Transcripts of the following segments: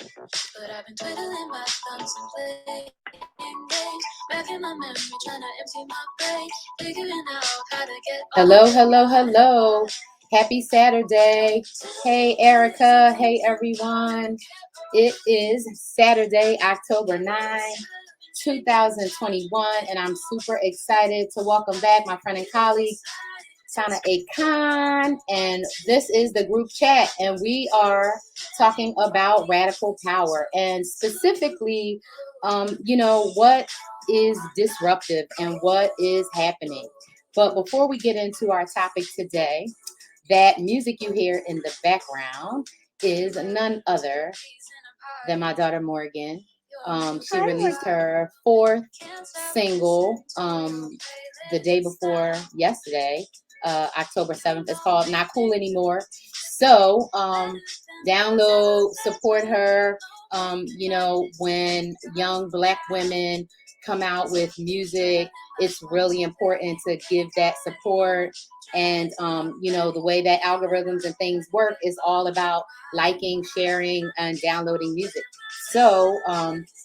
But I've been twiddling my thumbs and playing games, racking my memory, trying to empty my brain, figuring out how to get. Hello. Happy Saturday. Hey, Erica. Hey, everyone. It is Saturday, October 9th, 2021, and I'm super excited to welcome back my friend and colleague, Sana A. Khan, and this is the group chat, and we are talking about radical power, and specifically, what is disruptive and what is happening. But before we get into our topic today, that music you hear in the background is none other than my daughter Morgan. She released her fourth single the day before yesterday, October 7th. It's called Not Cool Anymore. So download, support her. When young Black women come out with music, it's really important to give that support. And the way that algorithms and things work is all about liking, sharing, and downloading music. So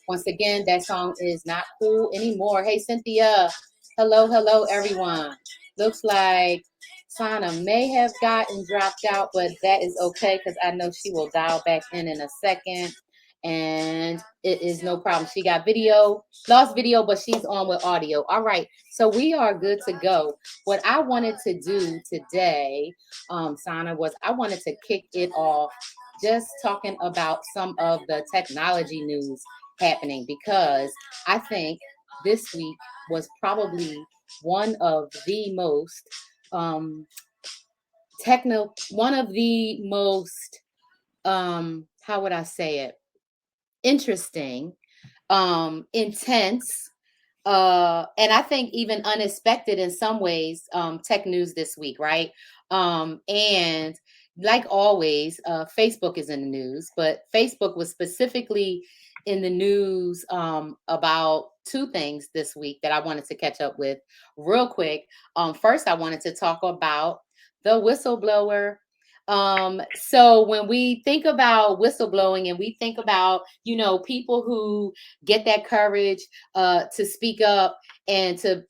once again, that song is Not Cool Anymore. Hey, Cynthia. Hello, everyone. Looks like Sana may have gotten dropped out, but that is okay because I know she will dial back in a second. And it is no problem. She got lost video, but she's on with audio. All right. So we are good to go. What I wanted to do today, Sana, was I wanted to kick it off just talking about some of the technology news happening because I think this week was probably one of the most one of the most how would I say it? Interesting, intense, and I think even unexpected in some ways, tech news this week, right? And like always, Facebook is in the news, but Facebook was specifically in the news about two things this week that I wanted to catch up with real quick. First, I wanted to talk about the whistleblower. So when we think about whistleblowing and we think about, people who get that courage to speak up and to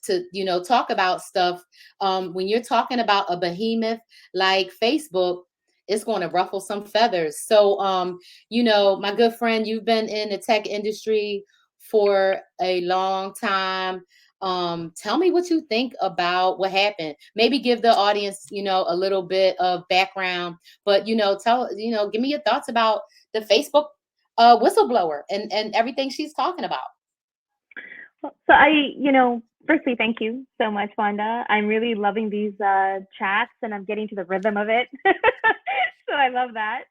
talk about stuff, when you're talking about a behemoth like Facebook, it's going to ruffle some feathers. So my good friend, you've been in the tech industry for a long time. Tell me what you think about what happened. Maybe give the audience, a little bit of background, but give me your thoughts about the Facebook whistleblower and everything she's talking about. So firstly, thank you so much, Vonda. I'm really loving these chats, and I'm getting to the rhythm of it. So I love that.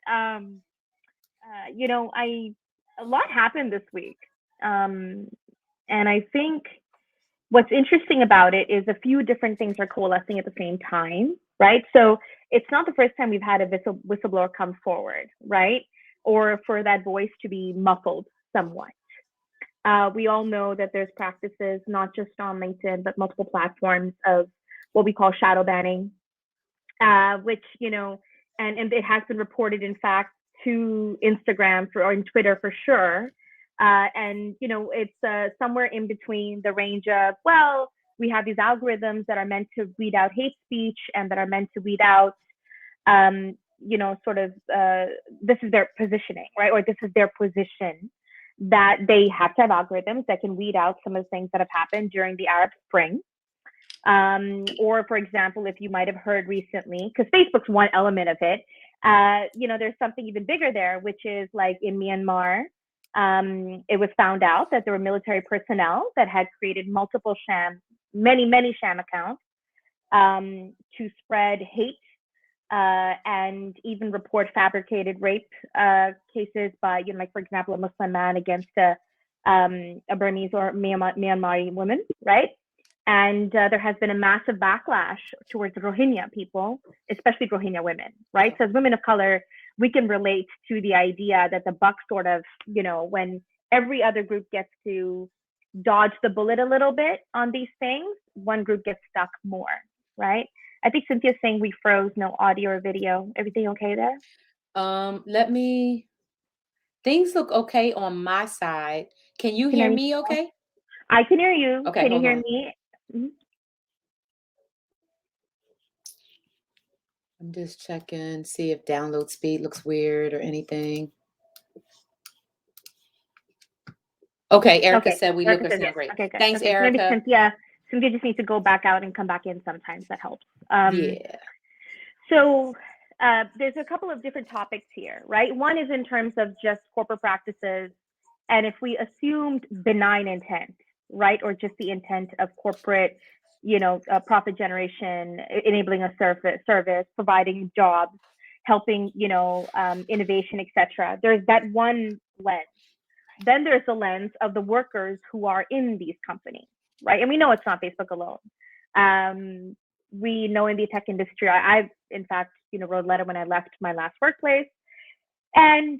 A lot happened this week, and I think what's interesting about it is a few different things are coalescing at the same time, right? So it's not the first time we've had a whistleblower come forward, right? Or for that voice to be muffled somewhat. We all know that there's practices, not just on LinkedIn, but multiple platforms of what we call shadow banning, which, and it has been reported, in fact, to Instagram or in Twitter for sure. It's somewhere in between the range of, well, we have these algorithms that are meant to weed out hate speech and that are meant to weed out, this is their positioning, right? Or this is their position, that they have to have algorithms that can weed out some of the things that have happened during the Arab Spring. Or, for example, if you might have heard recently, because Facebook's one element of it, there's something even bigger there, which is like in Myanmar, it was found out that there were military personnel that had created multiple many sham accounts to spread hate and even report fabricated rape cases by, like, for example, a Muslim man against a Burmese or Myanmar woman, right? And there has been a massive backlash towards the Rohingya people, especially Rohingya women, right? So as women of color, we can relate to the idea that the buck sort of, when every other group gets to dodge the bullet a little bit on these things, one group gets stuck more, right? I think Cynthia's saying we froze, no audio or video. Everything okay there? Let me Things look okay on my side. Can you Can hear anything me else? okay? I can hear you. Okay, Can you hold hear on. me? Mhm. I'm just checking, see if download speed looks weird or anything. Okay, Erica Okay. said we look Erica or says sound yes. great. Okay, good. Thanks, Okay, so maybe Erica. Cynthia just needs to go back out and come back in sometimes. That helps. Yeah. So there's a couple of different topics here, right? One is in terms of just corporate practices, and if we assumed benign intent, right, or just the intent of corporate, profit generation, enabling a service, providing jobs, helping, innovation, etc. There's that one lens. Then there's the lens of the workers who are in these companies, right? And we know it's not Facebook alone. Um, we know in the tech industry, I've in fact, wrote a letter when I left my last workplace, and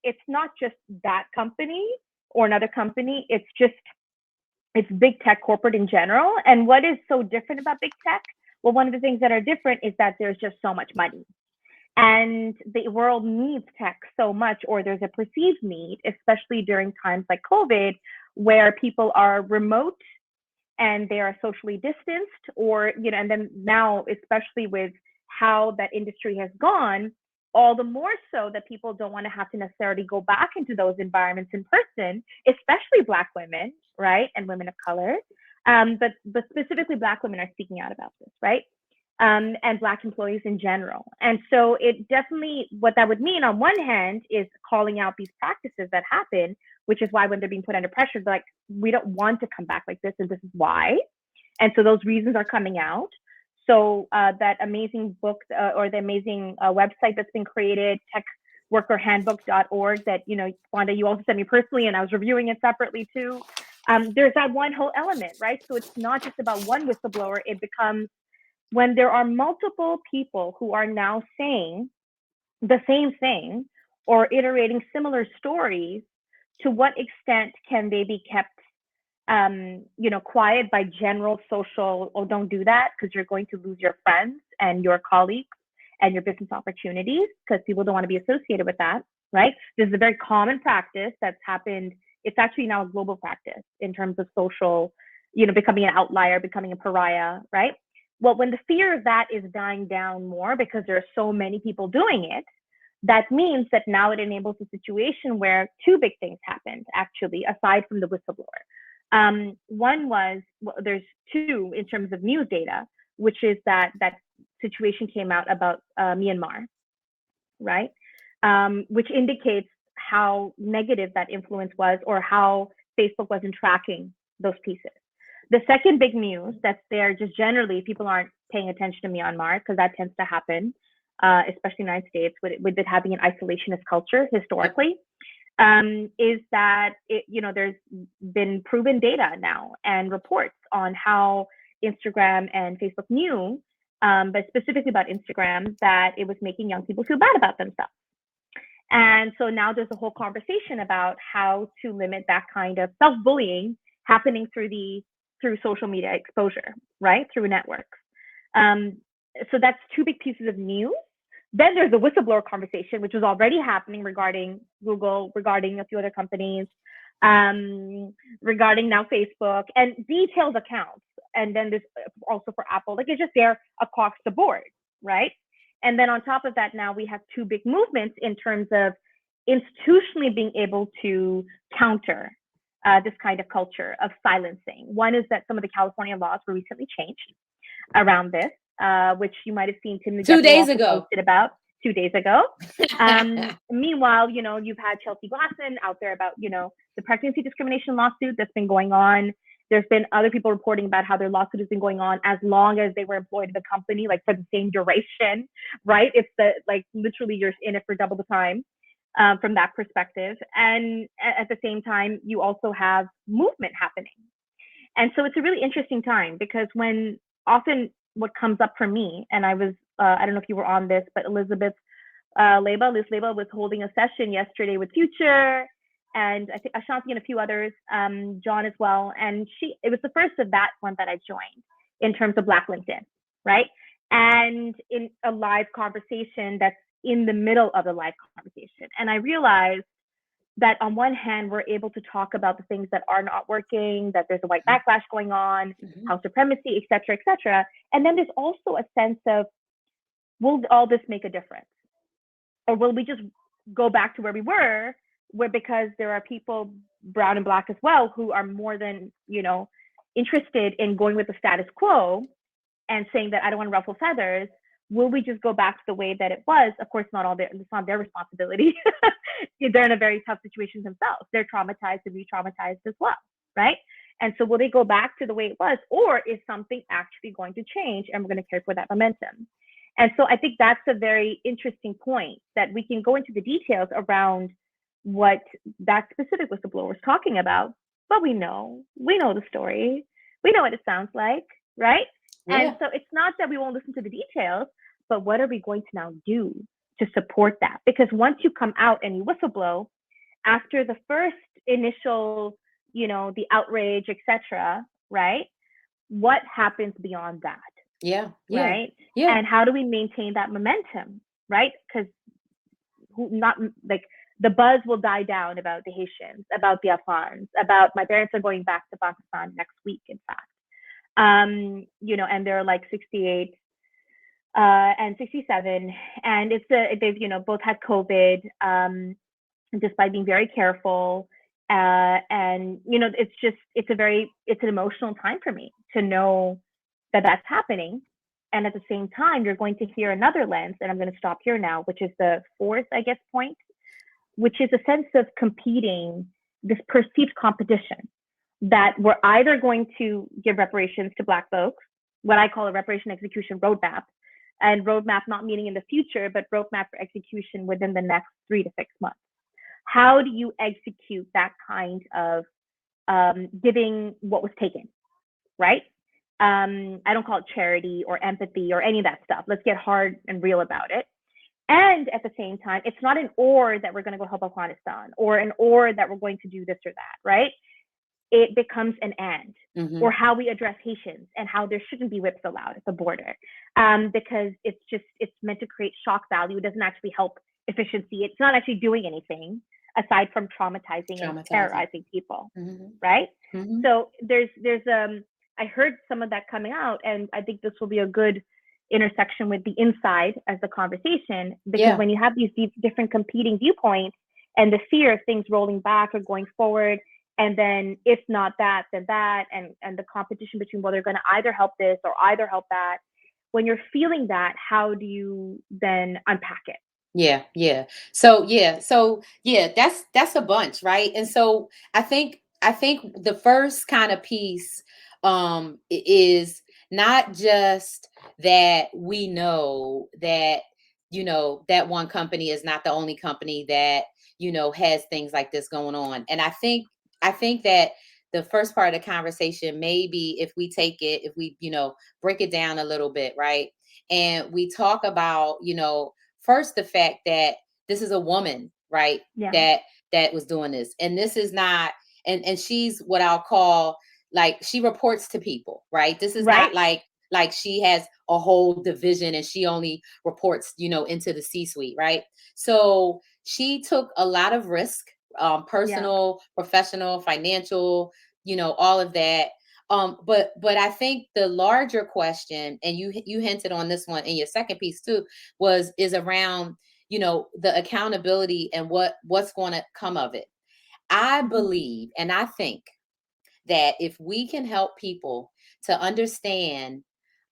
it's not just that company or another company. It's big tech corporate in general. And what is so different about big tech? Well, one of the things that are different is that there's just so much money. And the world needs tech so much, or there's a perceived need, especially during times like COVID, where people are remote and they are socially distanced, or, and then now, especially with how that industry has gone, all the more so that people don't want to have to necessarily go back into those environments in person, especially Black women, right? And women of color. But specifically Black women are speaking out about this, right? And Black employees in general. And so it definitely, what that would mean on one hand is calling out these practices that happen, which is why when they're being put under pressure, they're like, we don't want to come back like this, and this is why. And so those reasons are coming out. So that amazing book or the amazing website that's been created, techworkerhandbook.org, that, Vonda, you also sent me personally, and I was reviewing it separately too. There's that one whole element, right? So it's not just about one whistleblower. It becomes when there are multiple people who are now saying the same thing or iterating similar stories, to what extent can they be kept quiet by general social, oh, don't do that because you're going to lose your friends and your colleagues and your business opportunities, because people don't want to be associated with that, right? This is a very common practice that's happened. It's actually now a global practice in terms of social, becoming an outlier, becoming a pariah, right? Well, when the fear of that is dying down more because there are so many people doing it, that means that now it enables a situation where two big things happened, actually, aside from the whistleblower. One was, well, there's two in terms of news data, which is that situation came out about Myanmar, right? Which indicates how negative that influence was, or how Facebook wasn't tracking those pieces. The second big news that's there, just generally, people aren't paying attention to Myanmar because that tends to happen, especially in the United States, with it having an isolationist culture historically. Is that there's been proven data now and reports on how Instagram and Facebook knew, but specifically about Instagram, that it was making young people feel bad about themselves. And so now there's a whole conversation about how to limit that kind of self-bullying happening through social media exposure, right? Through networks. So that's two big pieces of news. Then there's the whistleblower conversation, which was already happening regarding Google, regarding a few other companies, regarding now Facebook, and detailed accounts. And then there's also for Apple, like it's just there across the board, right? And then on top of that, now we have two big movements in terms of institutionally being able to counter this kind of culture of silencing. One is that some of the California laws were recently changed around this, which you might have seen Tim the 2 Devil days also ago. posted about 2 days ago. Meanwhile, you've had Chelsea Glasson out there about, the pregnancy discrimination lawsuit that's been going on. There's been other people reporting about how their lawsuit has been going on as long as they were employed in the company, like for the same duration, right? It's literally you're in it for double the time from that perspective. And at the same time, you also have movement happening. And so it's a really interesting time, because when often what comes up for me, and I was, I don't know if you were on this, but Liz Leba was holding a session yesterday with Future, and I think Ashanti and a few others, John as well. And it was the first of that one that I joined in terms of Black LinkedIn, right? And in a live conversation that's in the middle of the live conversation. And I realized that on one hand, we're able to talk about the things that are not working, that there's a white backlash going on, Mm-hmm. house supremacy, et cetera, et cetera. And then there's also a sense of, will all this make a difference? Or will we just go back to where we were, where because there are people, brown and black as well, who are more than, interested in going with the status quo and saying that I don't want to ruffle feathers, will we just go back to the way that it was? Of course, it's not their responsibility. They're in a very tough situation themselves. They're traumatized and re-traumatized as well, right? And so will they go back to the way it was, or is something actually going to change and we're going to carry for that momentum? And so I think that's a very interesting point, that we can go into the details around what that specific whistleblower was talking about, but we know the story. We know what it sounds like, right? And Yeah. so it's not that we won't listen to the details, but what are we going to now do to support that? Because once you come out and you whistleblow, after the first initial, the outrage, etc., right? What happens beyond that, Yeah. Yeah. right? Yeah. And how do we maintain that momentum, right? Because not like the buzz will die down about the Haitians, about the Afghans, about my parents are going back to Pakistan next week, in fact. And they're like 68 and 67, and they've both had COVID, despite being very careful. And it's an emotional time for me to know that that's happening. And at the same time, you're going to hear another lens, and I'm going to stop here now, which is the fourth, I guess, point, which is a sense of competing, this perceived competition, that we're either going to give reparations to Black folks, what I call a reparation execution roadmap, and roadmap not meaning in the future, but roadmap for execution within the next 3 to 6 months. How do you execute that kind of giving what was taken, right? I don't call it charity or empathy or any of that stuff. Let's get hard and real about it. And at the same time, it's not an or that we're going to go help Afghanistan, or an or that we're going to do this or that, right? It becomes an and, Mm-hmm. or how we address Haitians and how there shouldn't be whips allowed at the border, because it's meant to create shock value. It doesn't actually help efficiency. It's not actually doing anything aside from traumatizing and Traumatizing. terrorizing people, Mm-hmm. right? Mm-hmm. So there's I heard some of that coming out, and I think this will be a good intersection with the inside as the conversation, because Yeah. when you have these different competing viewpoints and the fear of things rolling back or going forward, and then if not that, then that, and the competition between, well, they're going to either help this or either help that. When you're feeling that, how do you then unpack it? Yeah, yeah. So yeah, that's a bunch, right? And so I think the first kind of piece is not just that we know that that one company is not the only company that has things like this going on. And I think that the first part of the conversation, maybe if we take it, if we break it down a little bit, right? And we talk about first the fact that this is a woman, right? Yeah. That was doing this, and this is not, and she's what I'll call, like, she reports to people, right? This is Right. not like she has a whole division and she only reports into the C-suite, right? So she took a lot of risk, Yeah. personal, professional, financial, all of that. But I think the larger question, and you hinted on this one in your second piece too, is around the accountability and what's going to come of it. I Mm-hmm. believe and I think that if we can help people to understand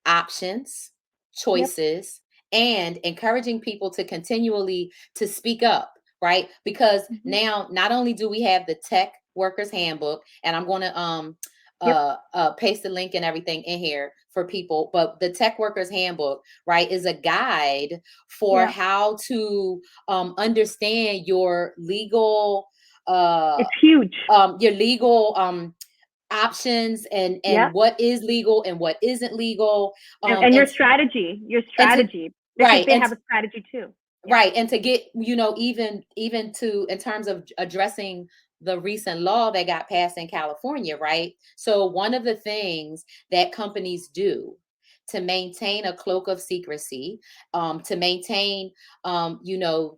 options, Yep. choices, and encouraging people to continually to speak up, right? Because Mm-hmm. now not only do we have the tech workers handbook, and I'm going to Yep. paste the link and everything in here for people, but the tech workers handbook, right, is a guide for Yeah. how to understand uh It's huge. your legal options, and Yep. what is legal and what isn't legal, And and your and to strategy, because right they have a strategy too. Yeah. and to get even to in terms of addressing the recent law that got passed in California, right? So one of the things that companies do to maintain a cloak of secrecy, to maintain,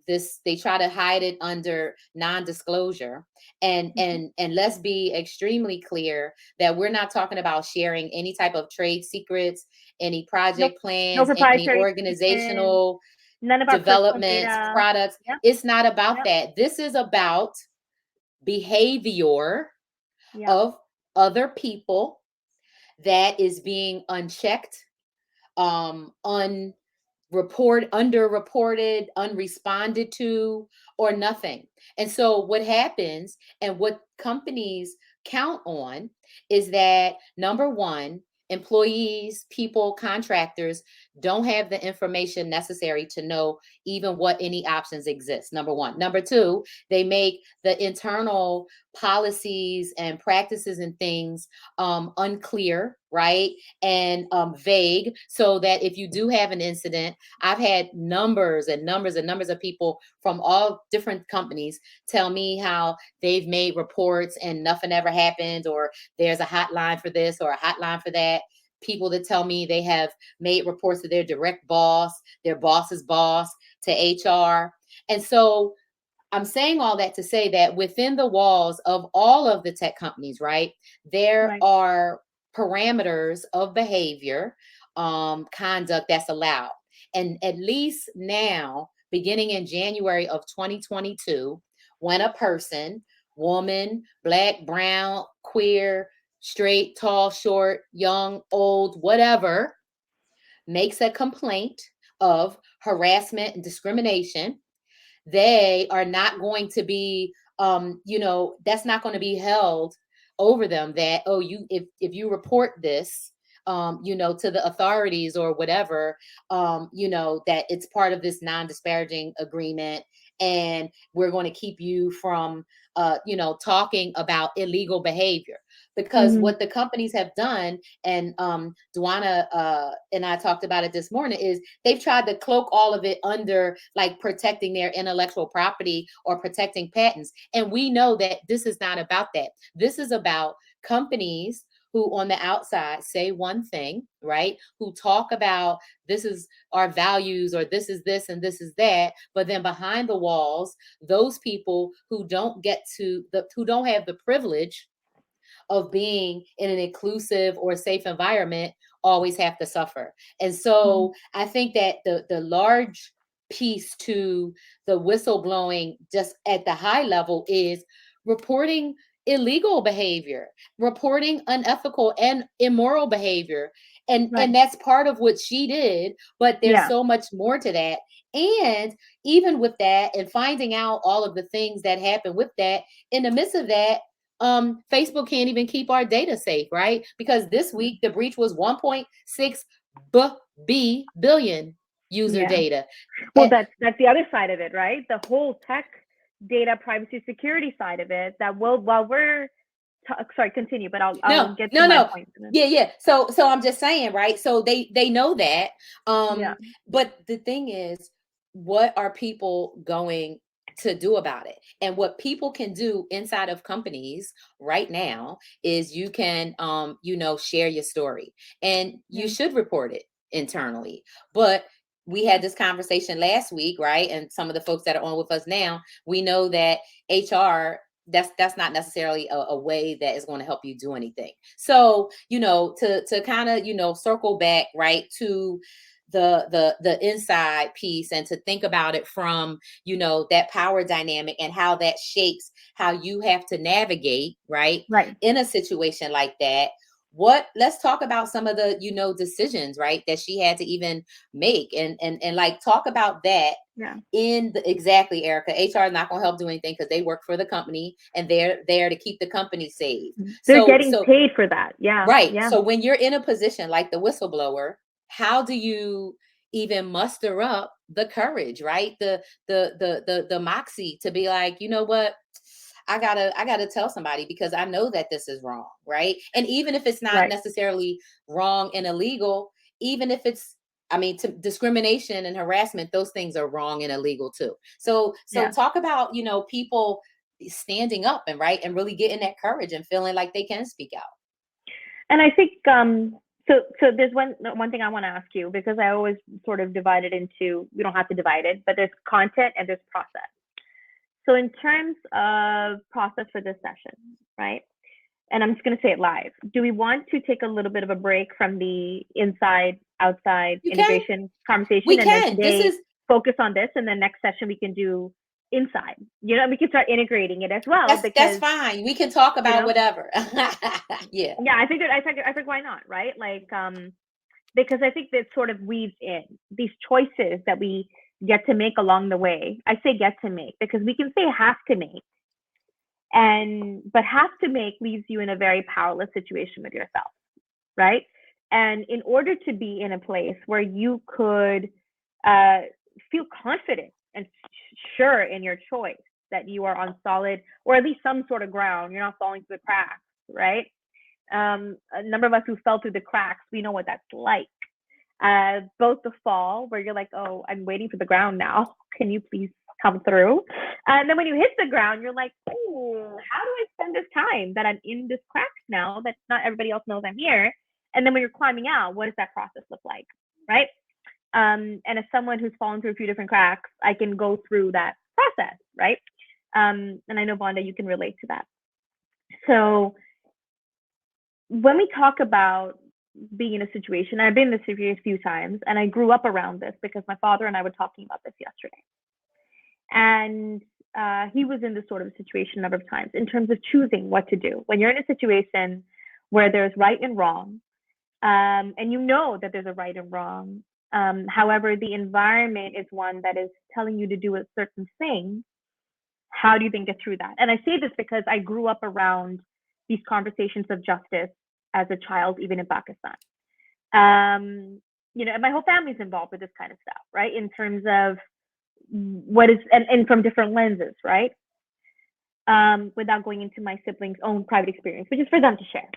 this, they try to hide it under non-disclosure. And let's be extremely clear that we're not talking about sharing any type of trade secrets, any Nope. project No plans, any proprietary information. organizational None of our personal developments, data. products. Yep. It's not about Yep. that. This is about behavior Yep. of other people that is being unchecked, underreported, unresponded to, or nothing. And so what happens, and what companies count on, is that number one, employees, people, contractors don't have the information necessary to know even what any options exist. Number one. Number two, they make the internal policies and practices and things unclear, right? And vague, so that if you do have an incident, I've had numbers and numbers and numbers of people from all different companies tell me how they've made reports and nothing ever happened, or there's a hotline for this or a hotline for that. People that tell me they have made reports to their direct boss, their boss's boss, to HR. And so I'm saying all that to say that within the walls of all of the tech companies, right, there Right. are parameters of behavior, conduct that's allowed. And at least now, beginning in January of 2022, when a person, woman, black, brown, queer, straight, tall, short, young, old, whatever, makes a complaint of harassment and discrimination, they are not going to be, that's not going to be held over them, that, oh, you, if you report this, to the authorities or whatever, that it's part of this non-disparaging agreement, and we're going to keep you from, talking about illegal behavior. Because Mm-hmm. what the companies have done, and Duana and I talked about it this morning, is they've tried to cloak all of it under like protecting their intellectual property or protecting patents. And we know that this is not about that. This is about companies who on the outside say one thing, right? Who talk about this is our values, or this is this and this is that. But then behind the walls, those people who don't who don't have the privilege of being in an inclusive or safe environment always have to suffer. And Mm-hmm. so I think that the large piece to the whistleblowing, just at the high level, is reporting illegal behavior, reporting unethical and immoral behavior. And Right. that's part of what she did, but there's Yeah. so much more to that. And even with that, and finding out all of the things that happen with that, in the midst of that, Facebook can't even keep our data safe, right? Because this week the breach was 1.6 billion user Yeah. data. Well, And that's the other side of it, right? The whole tech data privacy security side of it. That will, while we're sorry, continue, but I'll no, get to no, my no. point. Yeah. So I'm just saying, right? So they know that. Yeah. But the thing is, what are people going to do about it? And what people can do inside of companies right now is you can share your story, and you Yeah. should report it internally. But we Yeah. had this conversation last week, right? And some of the folks that are on with us now, we know that HR, that's not necessarily a way that is going to help you do anything. So to kind of circle back right to the inside piece, and to think about it from that power dynamic, and how that shapes how you have to navigate right Right. in a situation like that. Let's talk about some of the decisions, right, that she had to even make, and like talk about that. Yeah. Exactly, Erica. HR is not going to help do anything because they work for the company, and they're there to keep the company safe. They're So, getting paid for that. Yeah. right. Yeah. So when you're in a position like the whistleblower, how do you even muster up the courage, right? The moxie to be like, you know what? I gotta tell somebody, because I know that this is wrong, right? And even if it's not Right. necessarily wrong and illegal, even if it's, I mean, discrimination and harassment, those things are wrong and illegal too. So Yeah. talk about people standing up and really getting that courage and feeling like they can speak out. And I think So there's one thing I want to ask you, because I always sort of divide it into, we don't have to divide it, but there's content and there's process. So in terms of process for this session, right? And I'm just going to say it live. Do we want to take a little bit of a break from the inside outside You can. integration conversation, We and then can. This today is focus on this, and then next session we can do inside? We can start integrating it as well, that's because fine. We can talk you about know whatever. Yeah. yeah, I figured why not, right? Like, because I think that sort of weaves in these choices that we get to make along the way. I say get to make because we can say have to make, but have to make leaves you in a very powerless situation with yourself, right? And in order to be in a place where you could uh, feel confident and sure in your choice, that you are on solid, or at least some sort of ground, you're not falling through the cracks, right? A number of us who fell through the cracks, we know what that's like. Both the fall, where you're like, oh, I'm waiting for the ground now. Can you please come through? And then when you hit the ground, you're like, oh, how do I spend this time that I'm in this crack now that not everybody else knows I'm here? And then when you're climbing out, what does that process look like, right? And as someone who's fallen through a few different cracks, I can go through that process, right? And I know, Vonda, you can relate to that. So when we talk about being in a situation, I've been in this situation a few times, and I grew up around this because my father and I were talking about this yesterday. And he was in this sort of situation a number of times in terms of choosing what to do. When you're in a situation where there's right and wrong, and you know that there's a right and wrong, however, the environment is one that is telling you to do a certain thing, how do you then get through that? And I say this because I grew up around these conversations of justice as a child, even in Pakistan. And my whole family's involved with this kind of stuff, right? In terms of what is, and from different lenses, right? Without going into my siblings' own private experience, which is for them to share,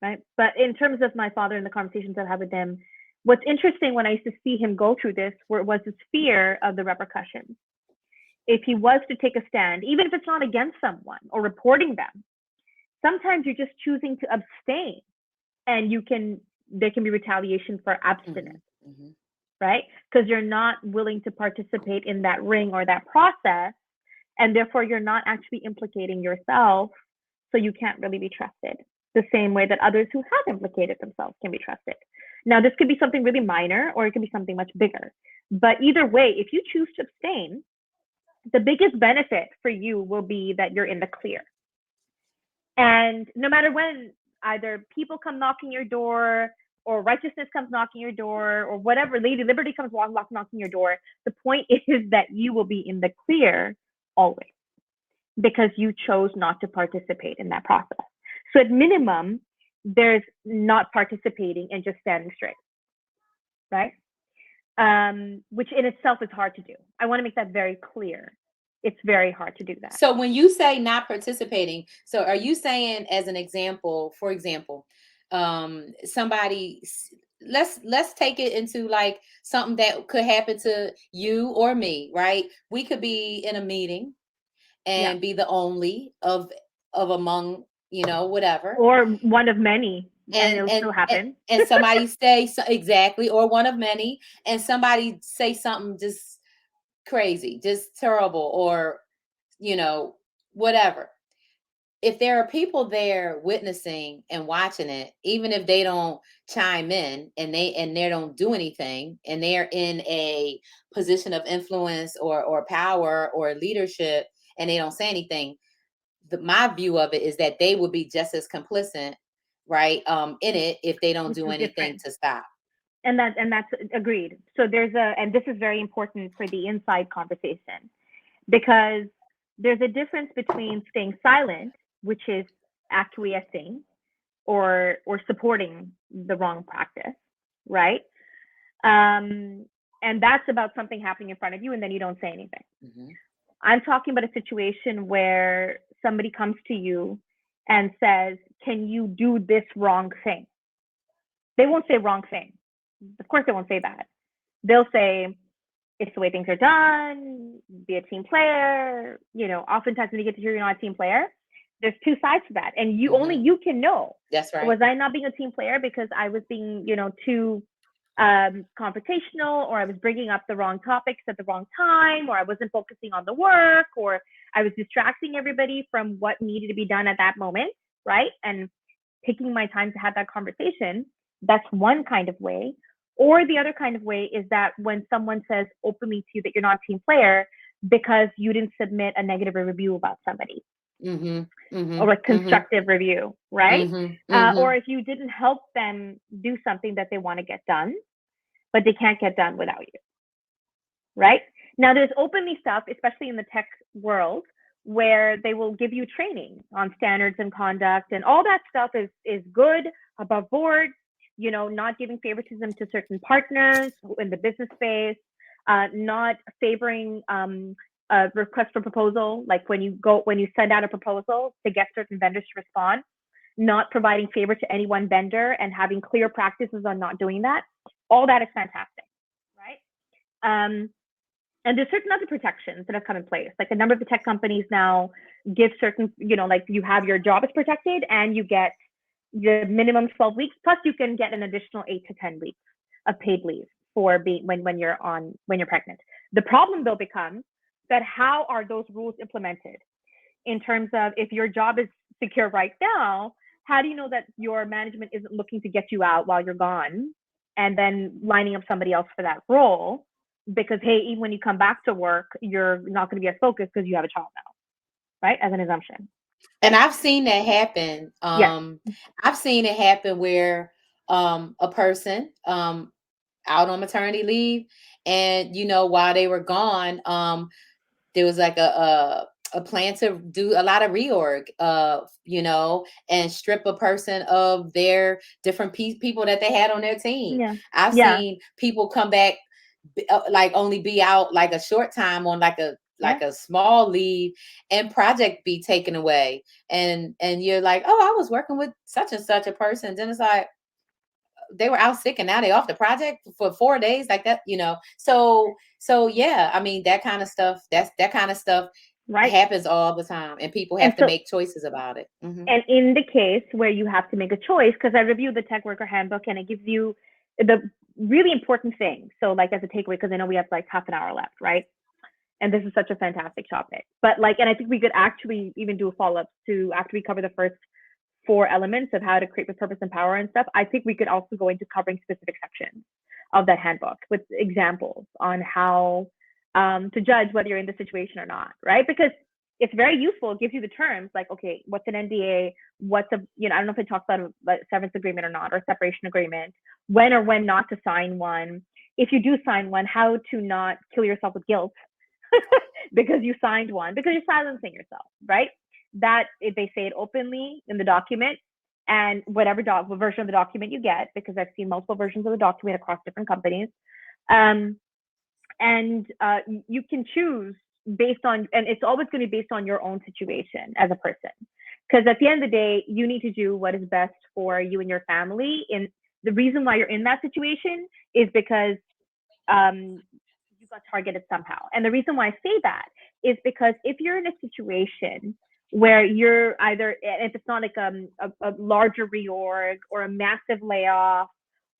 right? But in terms of my father and the conversations I've had with him, what's interesting when I used to see him go through this was this fear of the repercussions. If he was to take a stand, even if it's not against someone or reporting them, sometimes you're just choosing to abstain, and there can be retaliation for abstinence, Mm-hmm. right? Because you're not willing to participate in that ring or that process, and therefore you're not actually implicating yourself, so you can't really be trusted the same way that others who have implicated themselves can be trusted. Now, this could be something really minor, or it could be something much bigger. But either way, if you choose to abstain, the biggest benefit for you will be that you're in the clear. And no matter when either people come knocking your door, or righteousness comes knocking your door, or whatever, Lady Liberty comes knocking your door, the point is that you will be in the clear always, because you chose not to participate in that process. So at minimum, there's not participating and just standing straight, right? Which in itself is hard to do. I want to make that very clear. It's very hard to do that. So when you say not participating, so are you saying, as an example, for example, somebody, let's take it into like something that could happen to you or me, right? We could be in a meeting and be the only of among, whatever, or one of many, and and it'll and still happen. and somebody say exactly, or one of many, and somebody say something just crazy, just terrible, or whatever. If there are people there witnessing and watching it, even if they don't chime in, and they don't do anything, and they're in a position of influence or power or leadership, and they don't say anything, my view of it is that they would be just as complicit, right, in it, if they don't Which do is anything different. to stop. And that's agreed. So and this is very important for the inside conversation, because there's a difference between staying silent, which is acquiescing or supporting the wrong practice, right? And that's about something happening in front of you, and then you don't say anything. Mm-hmm. I'm talking about a situation where somebody comes to you and says, can you do this wrong thing? They won't say wrong thing. Of course they won't say that. They'll say, it's the way things are done, be a team player. Oftentimes when you get to hear you're not a team player, There's two sides to that, and only Mm-hmm. you can know. That's right. Was I not being a team player because I was being, too confrontational, or I was bringing up the wrong topics at the wrong time, or I wasn't focusing on the work, or I was distracting everybody from what needed to be done at that moment, right? And taking my time to have that conversation. That's one kind of way. Or the other kind of way is that when someone says openly to you that you're not a team player because you didn't submit a negative review about somebody, Mm-hmm. Mm-hmm. or a Mm-hmm. constructive review, right? Mm-hmm. Mm-hmm. Or if you didn't help them do something that they want to get done, but they can't get done without you, right? Now, there's openly stuff, especially in the tech world, where they will give you training on standards and conduct, and all that stuff is good, above board. Not giving favoritism to certain partners in the business space, not favoring a request for proposal, like when you send out a proposal to get certain vendors to respond, not providing favor to any one vendor and having clear practices on not doing that. All that is fantastic, right? Um, and there's certain other protections that have come in place. Like a number of the tech companies now give certain, like you have your job is protected and you get the minimum 12 weeks, plus you can get an additional 8 to 10 weeks of paid leave for being when you're pregnant. The problem though becomes that how are those rules implemented in terms of if your job is secure right now, how do you know that your management isn't looking to get you out while you're gone and then lining up somebody else for that role? Because, hey, even when you come back to work, you're not going to be as focused because you have a child now, right? As an assumption. And I've seen that happen. Yes. I've seen it happen where a person out on maternity leave, and while they were gone, there was like a plan to do a lot of reorg, and strip a person of their different people that they had on their team. Yeah. I've Yeah. seen people come back, like only be out like a short time on like Yeah. a small leave, and project be taken away, and you're like, oh, I was working with such and such a person, then it's like they were out sick and now they off the project for 4 days, like that, so yeah, I mean, that kind of stuff, that kind of stuff Right. happens all the time, and people And have to so, make choices about it. Mm-hmm. and in the case where you have to make a choice, because I reviewed the tech worker handbook and it gives you the really important things. So, like, as a takeaway, because I know we have like half an hour left, right? And this is such a fantastic topic. But like, and I think we could actually even do a follow up to after we cover the first 4 elements of how to create with purpose and power and stuff. I think we could also go into covering specific sections of that handbook with examples on how to judge whether you're in the situation or not, right? Because it's very useful. It gives you the terms like, okay, what's an NDA? What's a, I don't know if it talks about a severance agreement or not, or a separation agreement, when or when not to sign one. If you do sign one, how to not kill yourself with guilt because you signed one, because you're silencing yourself, right? That if they say it openly in the document, and whatever version of the document you get, because I've seen multiple versions of the document across different companies, and you can choose based on, and it's always going to be based on your own situation as a person, because at the end of the day, you need to do what is best for you and your family. And the reason why you're in that situation is because you got targeted somehow. And the reason why I say that is because if you're in a situation where you're either, if it's not like a larger reorg or a massive layoff,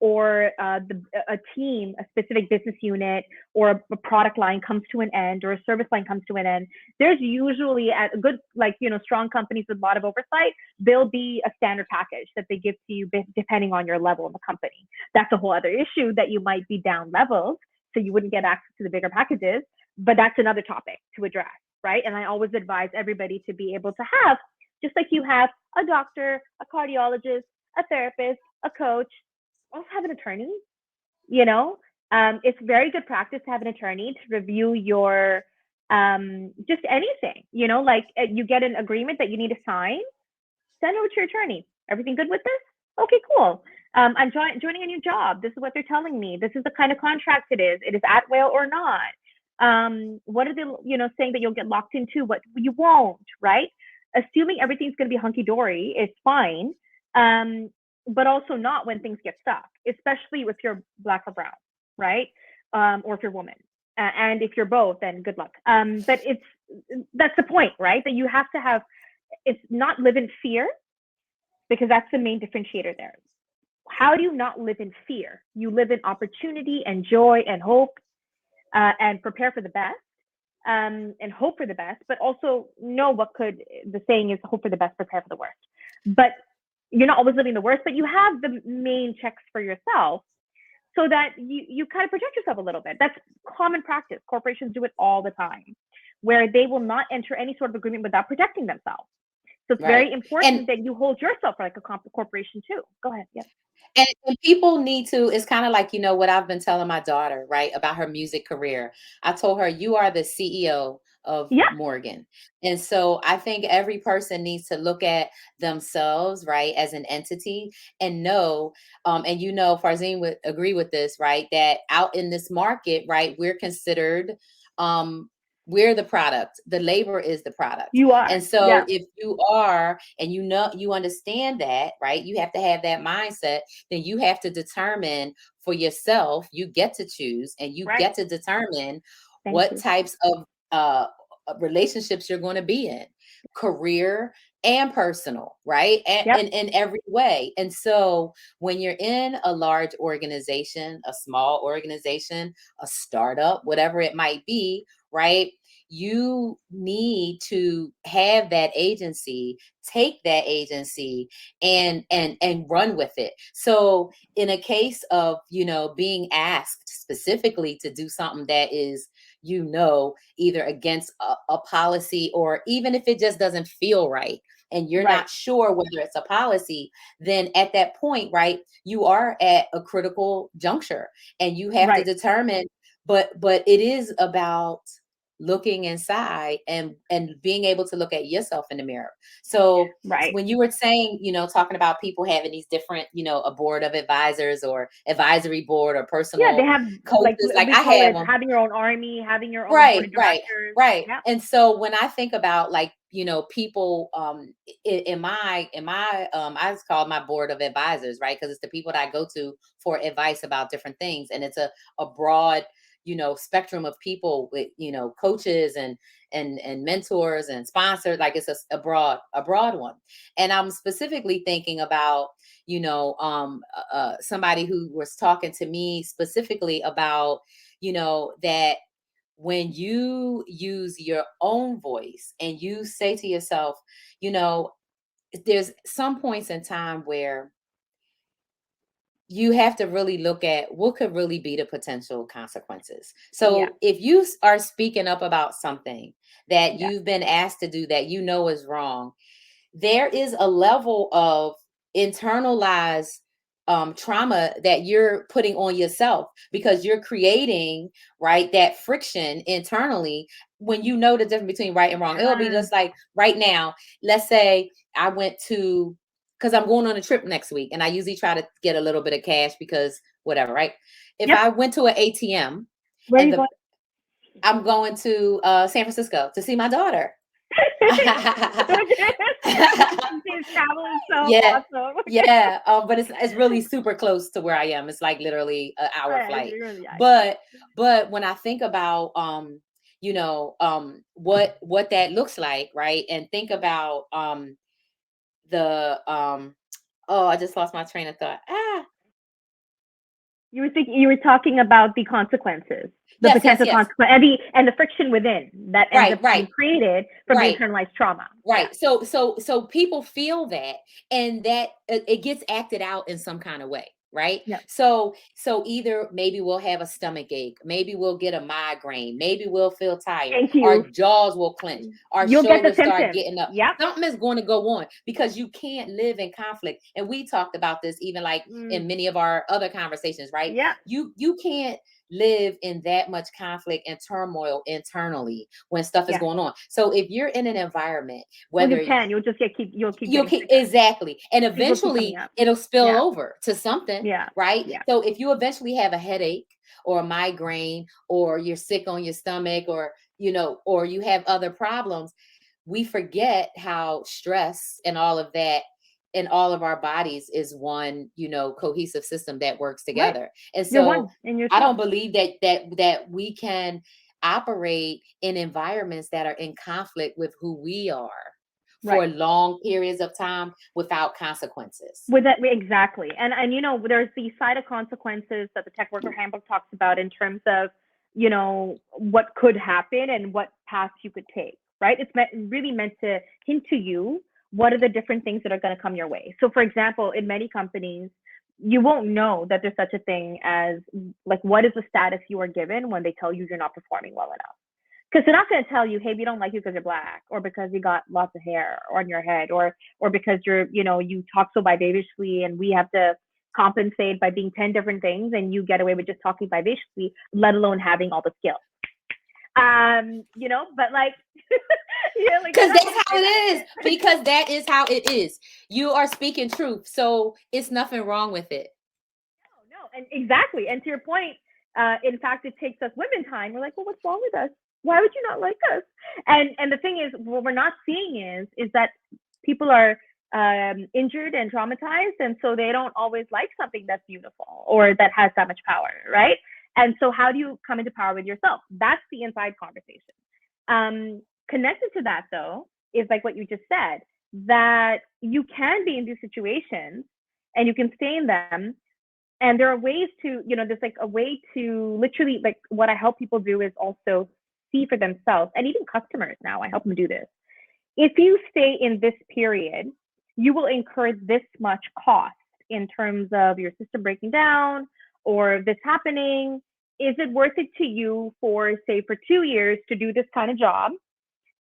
or a team, a specific business unit, or a product line comes to an end, or a service line comes to an end, there's usually at a good, like, strong companies with a lot of oversight, there'll be a standard package that they give to you depending on your level in the company. That's a whole other issue, that you might be down leveled, so you wouldn't get access to the bigger packages, but that's another topic to address, right? And I always advise everybody to be able to have, just like you have a doctor, a cardiologist, a therapist, a coach, also have an attorney. It's very good practice to have an attorney to review your just anything. Like, you get an agreement that you need to sign, send it over to your attorney. Everything good with this? Okay, cool. I'm joining a new job. This is what they're telling me. This is the kind of contract it is. It is at will or not. What are they, saying that you'll get locked into? What you won't, right? Assuming everything's going to be hunky dory is fine. But also not when things get stuck, especially if you're Black or brown, right? Or if you're woman. And if you're both, then good luck. But that's the point, right? That you have to have it's not live in fear, because that's the main differentiator there. How do you not live in fear? You live in opportunity and joy and hope, and prepare for the best, and hope for the best, but also know what could, the saying is hope for the best, prepare for the worst. But you're not always living the worst, but you have the main checks for yourself so that you kind of protect yourself a little bit. That's common practice. Corporations do it all the time, where they will not enter any sort of agreement without protecting themselves. So it's Right. very important that you hold yourself like a corporation too. Go ahead. Yes. And people need to, it's kind of like, what I've been telling my daughter, right, about her music career. I told her, you are the CEO of Yeah. Morgan. And so I think every person needs to look at themselves, right, as an entity and know, and Farzine would agree with this, right, that out in this market, right, we're considered, we're the product. The labor is the product. You are. And so Yeah. if you are, and you understand that, right, you have to have that mindset, then you have to determine for yourself, you get to choose and you Right. get to determine Thank what you. types of relationships you're going to be in, career and personal, right? And Yep. in every way. And so when you're in a large organization, a small organization, a startup, whatever it might be, right? You need to have that agency, take that agency and run with it. So in a case of, being asked specifically to do something that is, either against a policy, or even if it just doesn't feel right and you're Right. not sure whether it's a policy, then at that point, right, you are at a critical juncture and you have to Right. determine, but it is about looking inside and being able to look at yourself in the mirror. So Right. when you were saying, talking about people having these different, a board of advisors or advisory board or Yeah, they personal have, like, coaches, like we I call have it them. having your own army, having your own board Right, of right, directors. right. Yeah. And so when I think about, like, people in my I just call it my board of advisors, right? Because it's the people that I go to for advice about different things. And it's a broad, spectrum of people with, coaches and mentors and sponsors. Like it's a broad one. And I'm specifically thinking about, somebody who was talking to me specifically about, that when you use your own voice and you say to yourself, you know, there's some points in time where you have to really look at what could really be the potential consequences. Yeah. So if you are speaking up about something that Yeah. you've been asked to do that is wrong, there is a level of internalized trauma that you're putting on yourself because you're creating, right, that friction internally when you know the difference between right and wrong. It'll be Sure. just like right now, let's say I went to, because I'm going on a trip next week and I usually try to get a little bit of cash because whatever, right? If Yep. I went to an ATM Where are and you going? I'm going to San Francisco to see my daughter. His travel is so Yeah, awesome. yeah. But it's really super close to where I am. It's like literally an hour flight. Yeah, yeah. But when I think about what that looks like, right? And think about the oh, I just lost my train of thought. You were talking about the consequences, the Yes, yes, potential yes. consequence, and the friction within that ends Right, up being right, created from the right. internalized trauma. Yeah. Right. So people feel that, and that it gets acted out in some kind of way. Right. Yeah. So either maybe we'll have a stomach ache, maybe we'll get a migraine, maybe we'll feel tired, Thank our you. jaws will clench, our You'll get the shoulders start symptoms. getting up. Yep. Something is going to go on because you can't live in conflict. And we talked about this even like Mm, in many of our other conversations, right? yeah. You can't live in that much conflict and turmoil internally when stuff is Yeah. going on. So if you're in an environment, Well, you whether can. You'll just you'll keep you'll getting keep sicker. exactly, and Things will keep coming eventually up. it'll spill Yeah. over to something, Yeah. right? Yeah. So if you eventually have a headache or a migraine or you're sick on your stomach or or you have other problems, we forget how stress and all of that in all of our bodies is one cohesive system that works Right. together. And You're so one in I yourself. don't believe that we can operate in environments that are in conflict with who we are for long periods of time without consequences. With that, exactly. And you know, there's the side of consequences that the tech worker handbook talks about in terms of, you know, what could happen and what paths you could take, right? It's really meant to hint to you what are the different things that are going to come your way. So for example, in many companies, you won't know that there's such a thing as, like, what is the status you are given when they tell you you're not performing well enough. Because they're not going to tell you, hey, we don't like you because you're black, or because you got lots of hair on your head, or because you're, you know, you talk so vivaciously and we have to compensate by being 10 different things and you get away with just talking vivaciously, let alone having all the skills. You know, but like, yeah, like, because that's how it is. Because that is how it is. You are speaking truth, so it's nothing wrong with it. No, and exactly. And to your point, in fact, it takes us women time. We're like, well, what's wrong with us? Why would you not like us? And the thing is, what we're not seeing is that people are injured and traumatized, and so they don't always like something that's beautiful or that has that much power, right? And so how do you come into power with yourself? That's the inside conversation. Connected to that, though, is like what you just said, that you can be in these situations and you can stay in them. And there are ways to, you know, there's like a way to literally, like, what I help people do is also see for themselves, and even customers now, I help them do this. If you stay in this period, you will incur this much cost in terms of your system breaking down or this happening. Is it worth it to you for, say, for 2 years to do this kind of job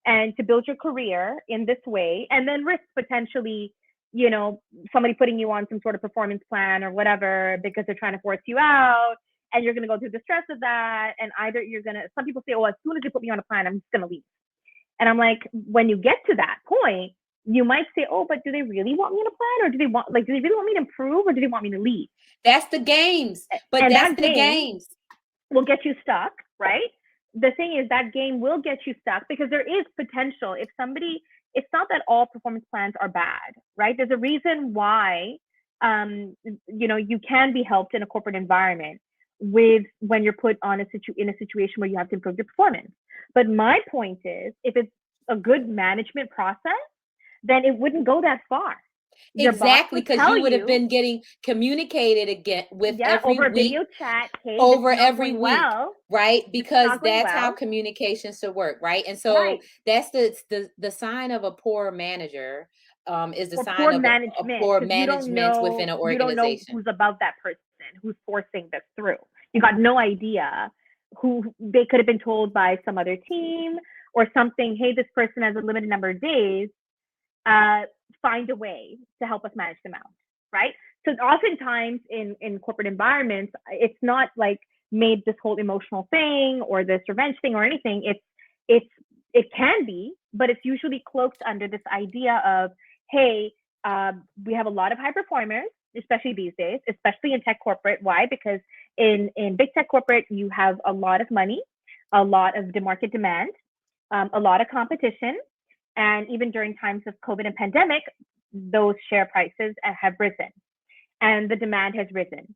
and to build your career in this way, and then risk potentially, you know, somebody putting you on some sort of performance plan or whatever because they're trying to force you out, and you're going to go through the stress of that. And either you're going to, some people say, oh, as soon as you put me on a plan, I'm just going to leave. And I'm like, when you get to that point, you might say, oh, but do they really want me on a plan? Or do they really want me to improve, or do they want me to leave? That's the games. But and that's the games will get you stuck, right? The thing is, that game will get you stuck because there is potential. If somebody, it's not that all performance plans are bad, right? There's a reason why, you know, you can be helped in a corporate environment with when you're put on in a situation where you have to improve your performance. But my point is, if it's a good management process, then it wouldn't go that far. Exactly, because you would have been getting communicated again with every over week, video chat, hey, over every week, well, right? Because that's how communication should work, right? And so that's the sign of a poor manager. Is the sign of a poor management within an organization. You don't know who's above that person, who's forcing this through. You got no idea who they could have been told by some other team or something. Hey, this person has a limited number of days. Find a way to help us manage them out, right? So oftentimes in corporate environments, it's not like made this whole emotional thing or this revenge thing or anything. It can be, but it's usually cloaked under this idea of, hey, we have a lot of high performers, especially these days, especially in tech corporate. Why? Because in big tech corporate, you have a lot of money, a lot of market demand, a lot of competition. And even during times of COVID and pandemic, those share prices have risen and the demand has risen.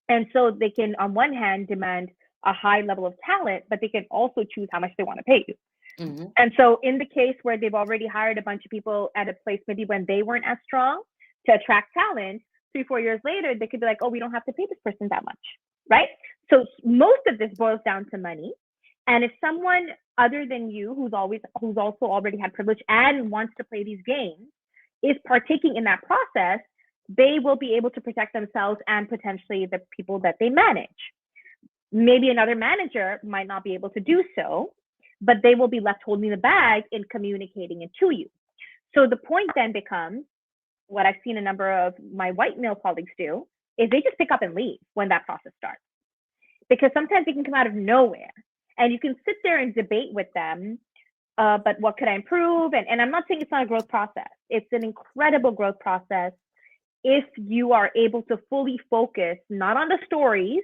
And so they can, on one hand, demand a high level of talent, but they can also choose how much they want to pay you. Mm-hmm. And so in the case where they've already hired a bunch of people at a place maybe when they weren't as strong to attract talent, 3-4 years later, they could be like, oh, we don't have to pay this person that much, right? So most of this boils down to money. And if someone other than you, who's also already had privilege and wants to play these games, is partaking in that process, they will be able to protect themselves and potentially the people that they manage. Maybe another manager might not be able to do so, but they will be left holding the bag in communicating it to you. So the point then becomes, what I've seen a number of my white male colleagues do, is they just pick up and leave when that process starts. Because sometimes it can come out of nowhere. And you can sit there and debate with them, but what could I improve? And I'm not saying it's not a growth process. It's an incredible growth process if you are able to fully focus not on the stories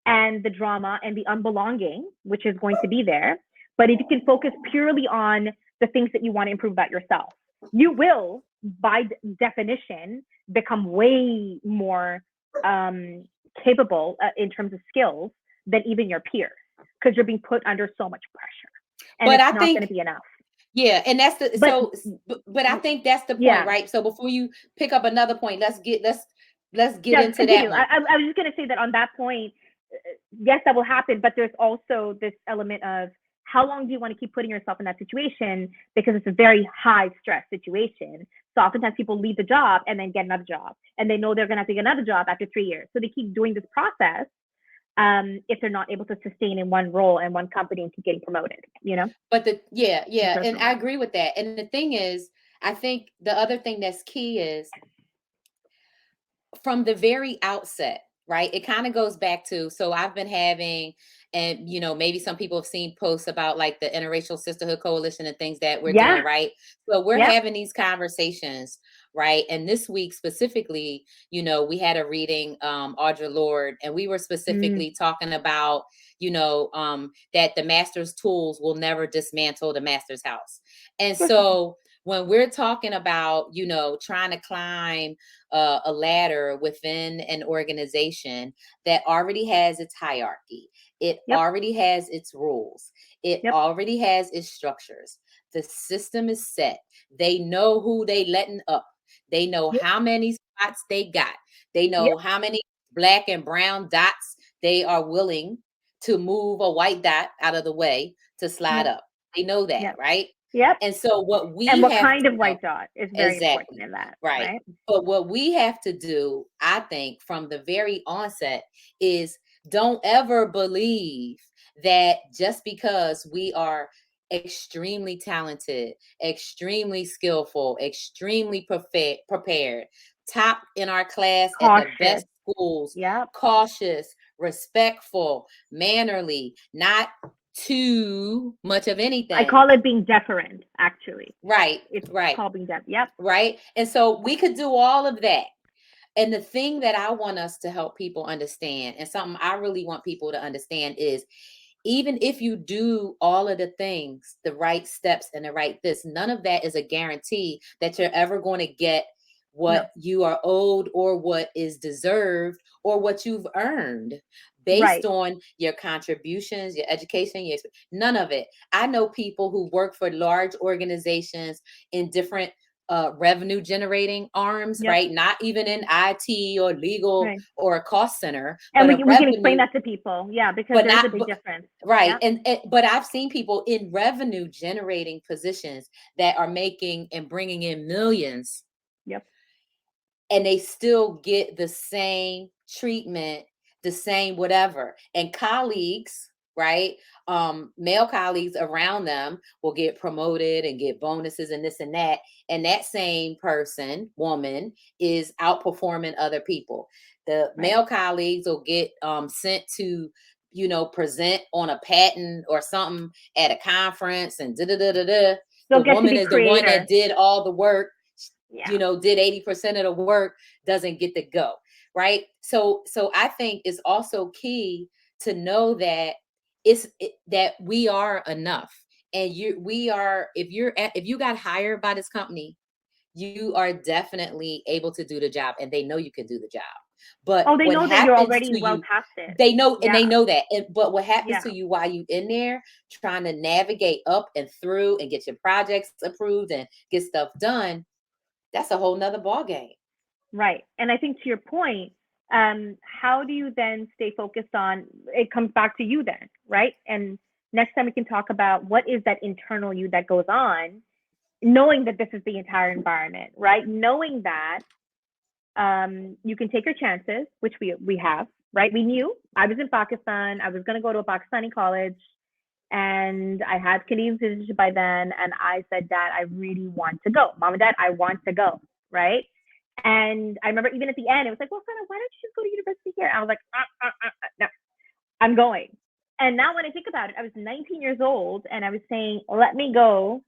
and the drama and the unbelonging, which is going to be there, but if you can focus purely on the things that you want to improve about yourself, you will, by definition, become way more capable in terms of skills than even your peers, because you're being put under so much pressure, and it's not going to be enough. Yeah, and that's the But but I think that's the point, yeah, right? So before you pick up another point, let's get yeah, into that continue. one. I was just going to say that on that point, yes, that will happen, but there's also this element of how long do you want to keep putting yourself in that situation, because it's a very high stress situation. So oftentimes people leave the job and then get another job, and they know they're going to have to get another job after 3 years. So they keep doing this process, if they're not able to sustain in one role and one company and keep getting promoted, you know? But yeah, Goes and from I there. agree with that. And the thing is, I think the other thing that's key is from the very outset, right? It kind of goes back to, so I've been having, and maybe some people have seen posts about like the interracial sisterhood coalition and things that we're Yeah. doing, right? So we're Yep. having these conversations, right? And this week specifically, we had a reading, Audre Lorde, and we were Mm. specifically talking about, that the master's tools will never dismantle the master's house. And so when we're talking about, trying to climb a ladder within an organization that already has its hierarchy, it Yep. already has its rules, it Yep. already has its structures. The system is set. They know who they letting up. They know Yep. how many spots they got. They Yep. know how many black and brown dots they are willing to move a white dot out of the way to slide Yep. up. They know that, Yep. right? Yep. And so what And we what have kind to of know, white dot is very important exactly, in that, right. right? But what we have to do, I think, from the very onset is don't ever believe that just because we are extremely talented, extremely skillful, extremely prepared, top in our class at the Cautious. best schools, Yep. cautious, respectful, mannerly, not too much of I anything. call it being deferent, actually. Right, It's right, called being deaf. Yep. right. And so we could do all of that. And the thing that I want us to help people understand, and something I really want people to understand, is even if you do all of the things, the right steps and the right this, none of that is a guarantee that you're ever going to get No. what you are owed or what is deserved or what you've earned based Right. on your contributions, your education, none of it. I know people who work for large organizations in different revenue generating arms, Yep. right? Not even in IT or legal Right. or a cost center, And but we a can, we can explain revenue, that to people. Yeah, because but there's a not big difference. right. Yep. And but I've seen people in revenue generating positions that are making and bringing in millions, Yep. and they still get the same treatment, the same whatever. And colleagues, right? Male colleagues around them will get promoted and get bonuses and this and that. And that same person, woman, is outperforming other people. The Right. male colleagues will get sent to, present on a patent or something at a conference and da da da da da. The They'll get to woman be is the one that creator. did all the work, Yeah. did 80% of the work, doesn't get to go, right? So I think it's also key to know that that we are enough. And we are, if you got hired by this company, you are definitely able to do the job, and they know you can do the job. But Oh, they what know that you're happens already to well you, tested. they know, and they Yeah. know that. But what happens Yeah. to you while you in there trying to navigate up and through and get your projects approved and get stuff done, that's a whole nother ball game. Right. And I think to your point, how do you then stay focused on it comes back to you then, right? And next time we can talk about what is that internal you that goes on, knowing that this is the entire environment, right? Knowing that you can take your chances, which we have, right? We knew I was in Pakistan. I was going to go to a Pakistani college, and I had Canadian citizenship by then. And I said, Dad, I really want to go. Mom and Dad, I want to go, right? And I remember even at the end, it was like, well, Sana, why don't you just go to university here? And I was like, no, I'm going. And now when I think about it, I was 19 years old, and I was saying, let me go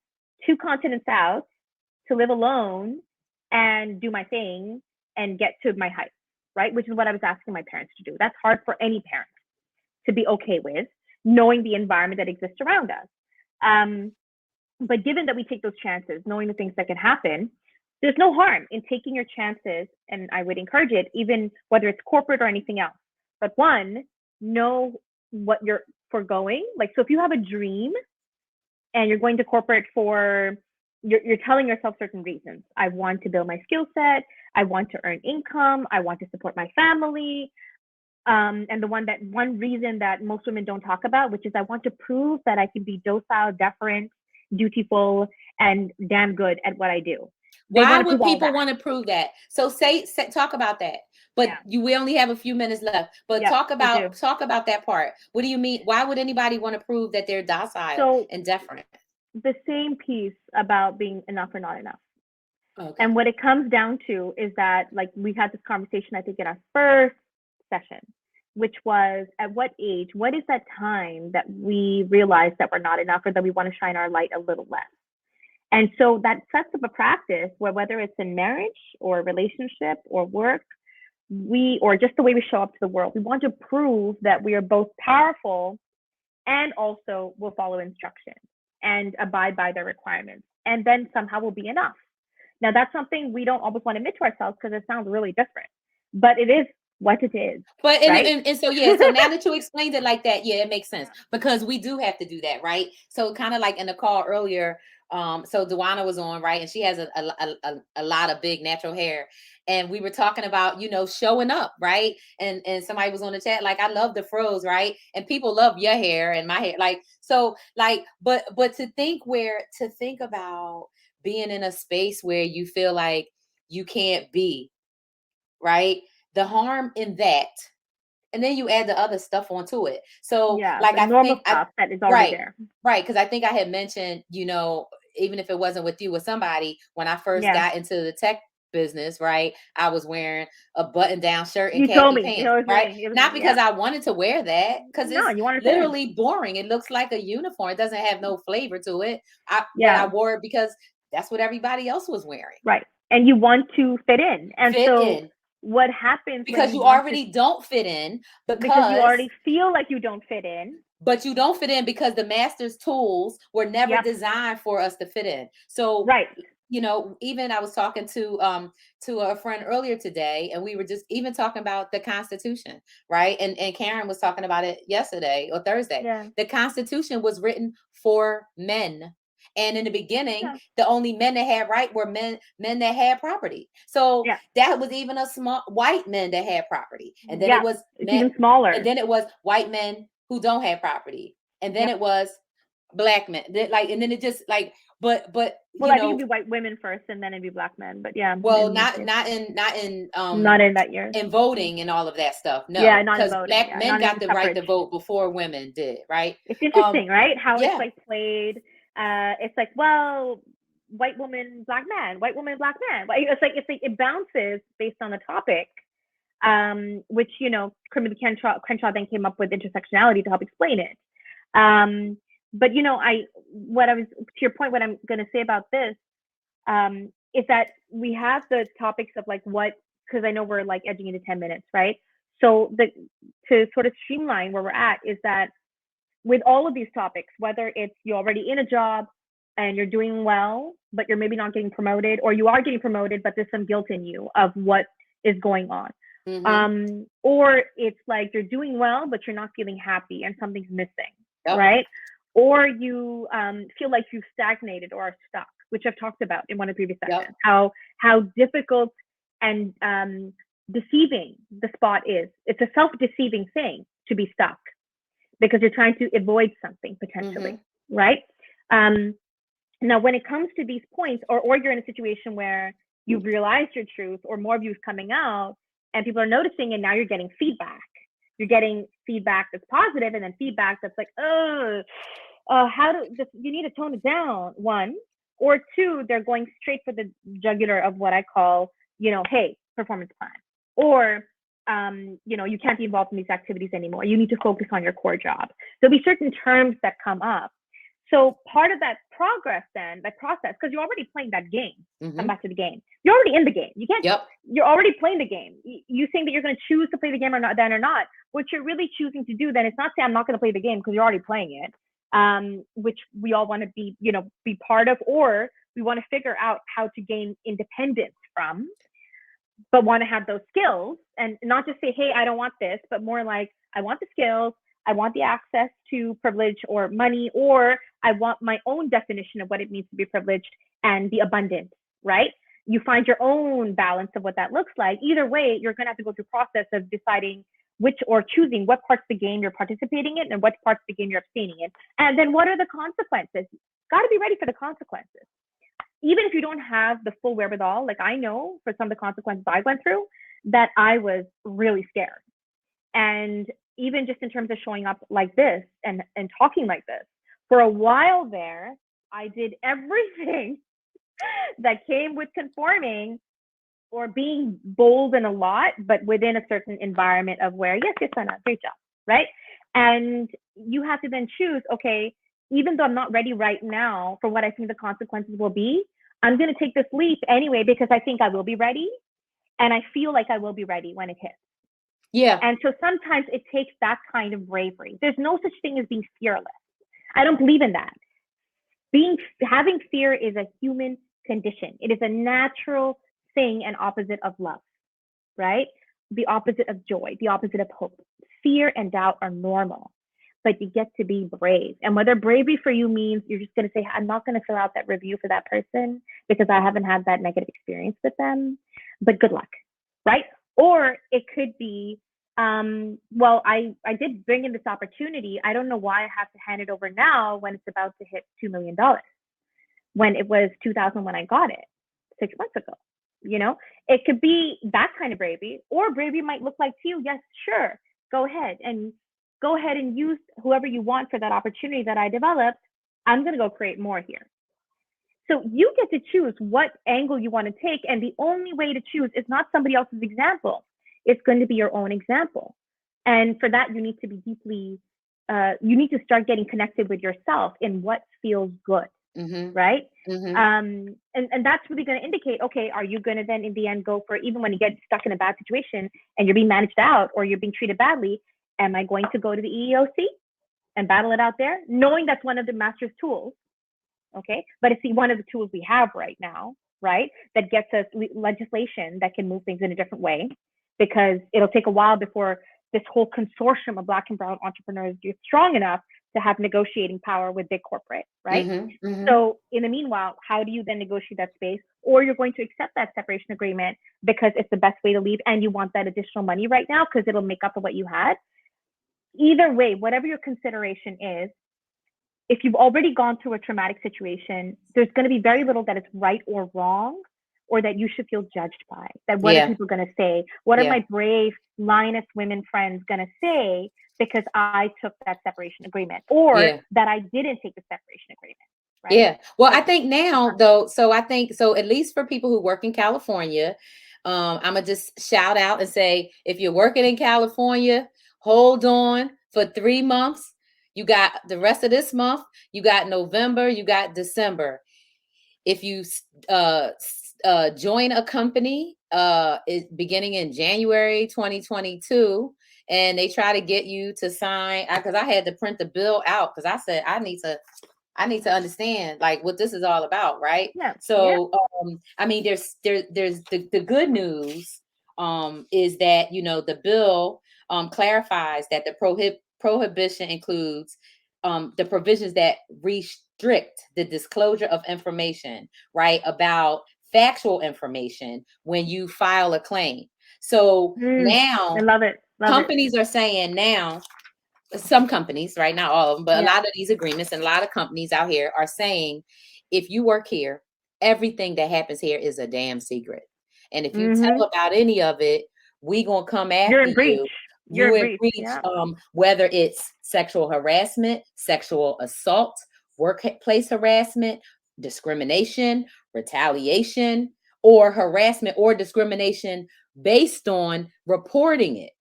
2 continents out to live alone and do my thing and get to my height, right? Which is what I was asking my parents to do. That's hard for any parent to be okay with, knowing the environment that exists around us. Um, but given that we take those chances, knowing the things that can happen, there's no harm in taking your chances. And I would encourage it, even whether it's corporate or anything else. But one, know what you're foregoing. Like, so if you have a dream, and you're going to corporate for you're telling yourself certain reasons. I want to build my skill set. I want to earn income. I want to support my family. And one reason that most women don't talk about, which is I want to prove that I can be docile, deferent, dutiful, and damn good at what I do. They Why want to would prove all people that. want to prove that? So talk about that. But Yeah. we only have a few minutes left. But Yeah, we do. talk about that part. What do you mean? Why would anybody want to prove that they're docile So and deferent? the same piece about being enough or not enough. Okay. And what it comes down to is that, like, we had this conversation, I think, in our first session, which was at what age, what is that time that we realize that we're not enough or that we want to shine our light a little less? And so that sets up a practice where, whether it's in marriage or relationship or work, or just the way we show up to the world, we want to prove that we are both powerful and also will follow instructions and abide by their requirements. And then somehow we'll be enough. Now, that's something we don't always want to admit to ourselves because it sounds really different, but it is what it is. But right? and so yeah, so now that you explained it like that, yeah, it makes sense because we do have to do that, right? So kind of like in the call earlier, so Dewana was on, right, and she has a lot of big natural hair, and we were talking about showing up, right, and somebody was on the chat like, I love the froze, right, and people love your hair and my hair, like, so like, but to think about being in a space where you feel like you can't be, right, the harm in that, and then you add the other stuff onto it. So yeah, like the I normal think stuff that is already there. right, because I think I had mentioned, even if it wasn't with you, with somebody, when I first got into the tech business, right, I was wearing a button down shirt and You told khaki me it pants, was right, me. It was not me. because Yeah. I wanted to wear that, because No, it's you want to fit in. literally boring. It looks like a uniform. It doesn't have no flavor to it. But I Yeah. wore it because that's what everybody else was wearing. Right. And you want to fit in. And Fit so in. what happens when Because you you want to, already don't fit in, because you because already feel like you don't fit in. but you don't fit in because the master's tools were never Yep. designed for us to fit in. So Right. even I was talking to a friend earlier today, and we were just even talking about the Constitution, right, and Karen was talking about it yesterday or Thursday. Yeah. The Constitution was written for men, and in the beginning, Yeah. the only men that had right were men that had property. So Yeah. that was even a small white men that had property, and then it Yeah. was It's men, even smaller. and then it was white men who don't have property, and then Yep. it was black men, like, and then it just like, but Well, I think it'd be white women first, and then it'd be black men. But yeah. well, in not this in not in that year. in voting and all of that stuff, Yeah, no, not in because voting. black Yeah, men not got in the right to suffrage. vote before women did, right? It's interesting, right? How it's Yeah. like played. It's like, well, white woman, black man, white woman, black man. It's like it bounces based on the topic, which Criminal Crenshaw then came up with intersectionality to help explain it. But to your point, what I'm going to say about this is that we have the topics of like what, because I know we're like edging into 10 minutes, right? So to sort of streamline where we're at is that with all of these topics, whether it's you're already in a job and you're doing well, but you're maybe not getting promoted, or you are getting promoted, but there's some guilt in you of what is going on. Or it's like you're doing well, but you're not feeling happy and something's missing, right? Or you feel like you've stagnated or are stuck, which I've talked about in one of the previous sessions, how difficult and deceiving the spot is. It's a self-deceiving thing to be stuck because you're trying to avoid something potentially, right? Now, when it comes to these points, or you're in a situation where you've realized your truth, or more of you is coming out, and people are noticing, and now you're getting feedback. You're getting feedback that's positive, and then feedback that's like, you need to tone it down, one. Or two, they're going straight for the jugular of what I call, hey, performance plan. Or, you can't be involved in these activities anymore. You need to focus on your core job. There'll be certain terms that come up. So part of that progress then, that process, because you're already playing that game, come back to the game. You're already in the game. You can't, you're already playing the game. You think that you're going to choose to play the game or not, then or not. What you're really choosing to do then is not say, I'm not going to play the game because you're already playing it, which we all want to be part of, or we want to figure out how to gain independence from, but want to have those skills and not just say, hey, I don't want this, but more like, I want the skills. I want the access to privilege or money, or I want my own definition of what it means to be privileged and be abundant, right? You find your own balance of what that looks like. Either way, you're going to have to go through a process of deciding which or choosing what parts of the game you're participating in and what parts of the game you're abstaining in. And then what are the consequences? Got to be ready for the consequences. Even if you don't have the full wherewithal, like I know for some of the consequences I went through, that I was really scared. And even just in terms of showing up like this and talking like this, for a while there, I did everything that came with conforming or being bold in a lot, but within a certain environment of where, yes, Anna, great job, right? And you have to then choose, okay, even though I'm not ready right now for what I think the consequences will be, I'm going to take this leap anyway because I think I will be ready. And I feel like I will be ready when it hits. Yeah. And so sometimes it takes that kind of bravery. There's no such thing as being fearless. I don't believe in that. Having fear is a human condition. It is a natural thing and opposite of love, right? The opposite of joy, the opposite of hope. Fear and doubt are normal, but you get to be brave. And whether bravery for you means you're just going to say, I'm not going to fill out that review for that person because I haven't had that negative experience with them, but good luck, right? Or it could be, well, I did bring in this opportunity. I don't know why I have to hand it over now when it's about to hit $2 million, when it was 2000 when I got it 6 months ago. You know, it could be that kind of bravery, or bravery might look like to you, yes, sure, go ahead and use whoever you want for that opportunity that I developed. I'm going to go create more here. So you get to choose what angle you want to take. And the only way to choose is not somebody else's example. It's going to be your own example. And for that, you need to be deeply, you need to start getting connected with yourself in what feels good. Mm-hmm. Right? Mm-hmm. And that's really going to indicate, okay, are you going to then in the end go for, even when you get stuck in a bad situation and you're being managed out or you're being treated badly, am I going to go to the EEOC and battle it out there? Knowing that's one of the master's tools, okay? But it's one of the tools we have right now, right? That gets us legislation that can move things in a different way, because it'll take a while before this whole consortium of Black and brown entrepreneurs gets strong enough to have negotiating power with big corporate, right? Mm-hmm, mm-hmm. So in the meanwhile, how do you then negotiate that space? Or you're going to accept that separation agreement because it's the best way to leave and you want that additional money right now because it'll make up for what you had. Either way, whatever your consideration is, if you've already gone through a traumatic situation, there's going to be very little that is right or wrong, or that you should feel judged by. That what are people going to say? What are my brave lioness women friends going to say because I took that separation agreement, or that I didn't take the separation agreement? Right? Yeah. Well, I think now though, so at least for people who work in California, I'm gonna just shout out and say, if you're working in California, hold on for 3 months. You got the rest of this month, you got November, you got December. If you join a company beginning in January 2022, and they try to get you to sign, because I had to print the bill out because I said I need to understand like what this is all about, right? Yeah. So I mean, there's the good news is that the bill clarifies that the prohibition includes the provisions that restrict the disclosure of information, right, about factual information when you file a claim. So now I love it. Companies are saying now, some companies, right, not all of them, but a lot of these agreements and a lot of companies out here are saying, if you work here, everything that happens here is a damn secret. And if you tell about any of it, we gonna come after You're in breach. you. You're in breach. Yeah. Whether it's sexual harassment, sexual assault, workplace harassment, discrimination, retaliation, or harassment or discrimination based on reporting it.